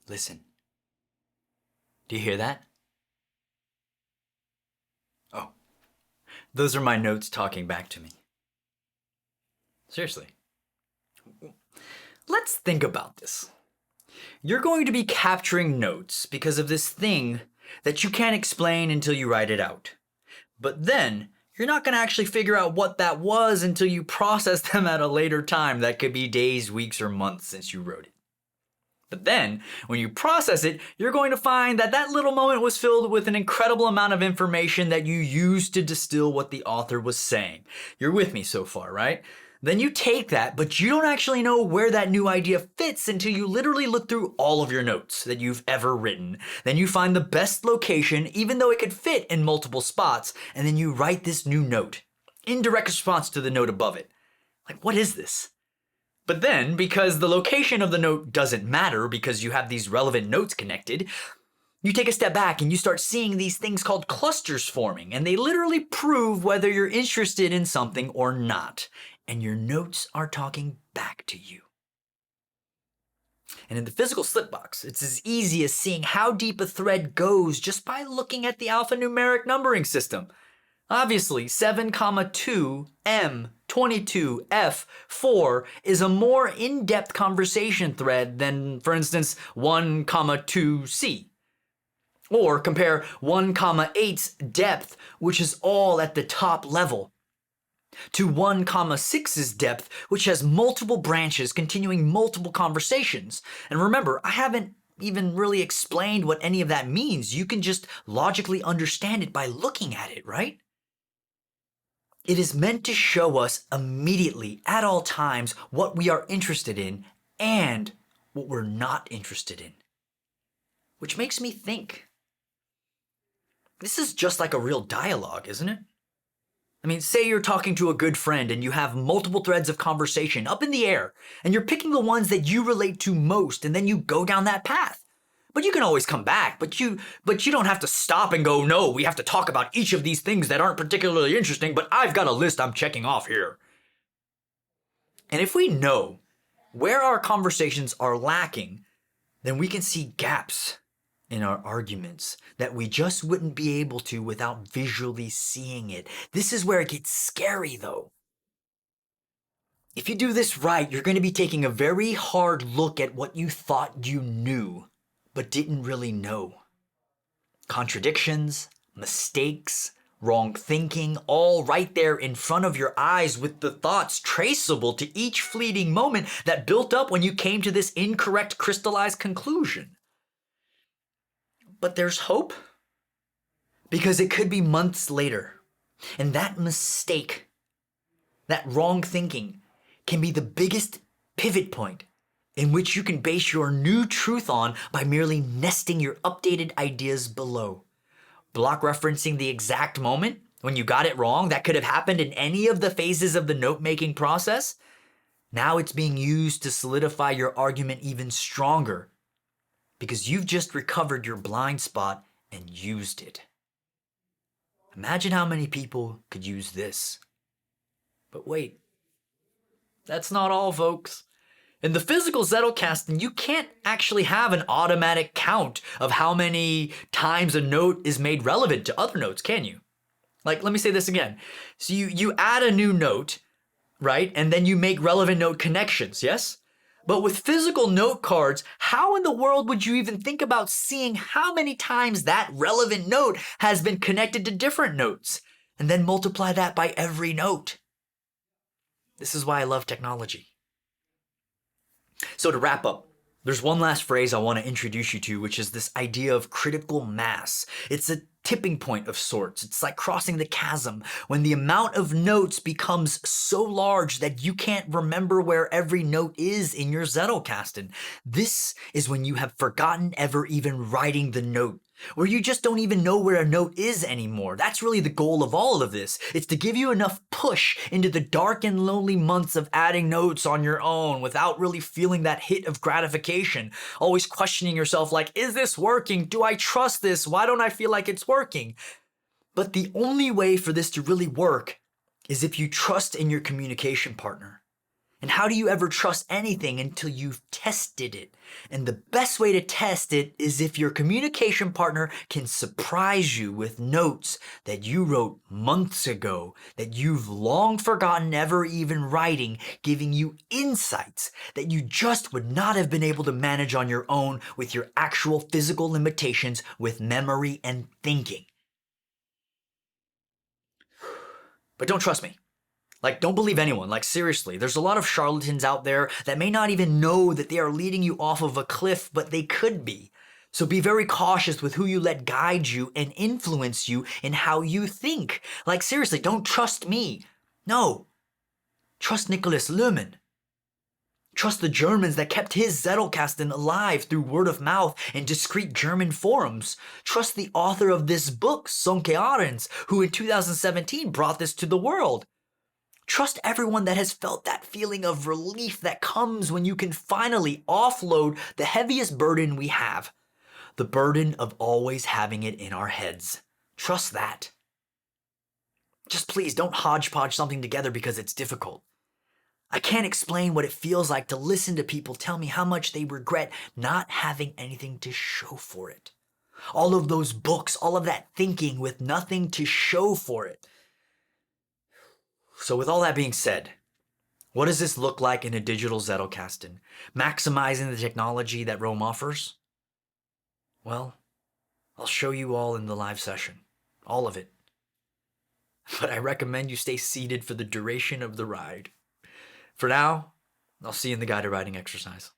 Listen. Do you hear that? Oh, those are my notes talking back to me. Seriously. Let's think about this. You're going to be capturing notes because of this thing that you can't explain until you write it out. But then, you're not going to actually figure out what that was until you process them at a later time. That could be days, weeks, or months since you wrote it. But then, when you process it, you're going to find that that little moment was filled with an incredible amount of information that you used to distill what the author was saying. You're with me so far, right? Then you take that, but you don't actually know where that new idea fits until you literally look through all of your notes that you've ever written. Then you find the best location, even though it could fit in multiple spots, and then you write this new note in direct response to the note above it. Like, what is this? But then, because the location of the note doesn't matter because you have these relevant notes connected, you take a step back and you start seeing these things called clusters forming, and they literally prove whether you're interested in something or not. And your notes are talking back to you. And in the physical slipbox, it's as easy as seeing how deep a thread goes just by looking at the alphanumeric numbering system. Obviously, 7,2, M, 22, F, 4 is a more in-depth conversation thread than, for instance, 1, 2, C. Or compare 1, 8's depth, which is all at the top level, to 1, 6's depth, which has multiple branches continuing multiple conversations. And remember, I haven't even really explained what any of that means. You can just logically understand it by looking at it, right? It is meant to show us immediately, at all times, what we are interested in and what we're not interested in. Which makes me think, this is just like a real dialogue, isn't it? I mean, say you're talking to a good friend and you have multiple threads of conversation up in the air, and you're picking the ones that you relate to most, and then you go down that path. But you can always come back, but you don't have to stop and go, no, we have to talk about each of these things that aren't particularly interesting, but I've got a list I'm checking off here. And if we know where our conversations are lacking, then we can see gaps in our arguments that we just wouldn't be able to without visually seeing it. This is where it gets scary, though. If you do this right, you're going to be taking a very hard look at what you thought you knew, but didn't really know. Contradictions, mistakes, wrong thinking, all right there in front of your eyes with the thoughts traceable to each fleeting moment that built up when you came to this incorrect crystallized conclusion. But there's hope, because it could be months later, and that mistake, that wrong thinking, can be the biggest pivot point in which you can base your new truth on by merely nesting your updated ideas below. Block referencing the exact moment when you got it wrong that could have happened in any of the phases of the note-making process. Now it's being used to solidify your argument even stronger because you've just recovered your blind spot and used it. Imagine how many people could use this. But wait, that's not all, folks. In the physical Zettelkasten, you can't actually have an automatic count of how many times a note is made relevant to other notes, can you? Like, let me say this again. So you add a new note, right? And then you make relevant note connections, yes? But with physical note cards, how in the world would you even think about seeing how many times that relevant note has been connected to different notes, and then multiply that by every note? This is why I love technology. So to wrap up, there's one last phrase I want to introduce you to, which is this idea of critical mass. It's a tipping point of sorts. It's like crossing the chasm when the amount of notes becomes so large that you can't remember where every note is in your Zettelkasten. This is when you have forgotten ever even writing the note, or you just don't even know where a note is anymore. That's really the goal of all of this. It's to give you enough push into the dark and lonely months of adding notes on your own without really feeling that hit of gratification. Always questioning yourself like, is this working? Do I trust this? Why don't I feel like it's working? But the only way for this to really work is if you trust in your communication partner. And how do you ever trust anything until you've tested it? And the best way to test it is if your communication partner can surprise you with notes that you wrote months ago that you've long forgotten ever even writing, giving you insights that you just would not have been able to manage on your own with your actual physical limitations with memory and thinking. But don't trust me. Like, don't believe anyone. Like, seriously, there's a lot of charlatans out there that may not even know that they are leading you off of a cliff, but they could be. So be very cautious with who you let guide you and influence you in how you think. Like, seriously, don't trust me. No. Trust Nicholas Luhmann. Trust the Germans that kept his Zettelkasten alive through word of mouth and discreet German forums. Trust the author of this book, Sonke Ahrens, who in 2017 brought this to the world. Trust everyone that has felt that feeling of relief that comes when you can finally offload the heaviest burden we have. The burden of always having it in our heads. Trust that. Just please don't hodgepodge something together because it's difficult. I can't explain what it feels like to listen to people tell me how much they regret not having anything to show for it. All of those books, all of that thinking with nothing to show for it. So with all that being said, what does this look like in a digital Zettelkasten? Maximizing the technology that Rome offers? Well, I'll show you all in the live session. All of it. But I recommend you stay seated for the duration of the ride. For now, I'll see you in the guided riding exercise.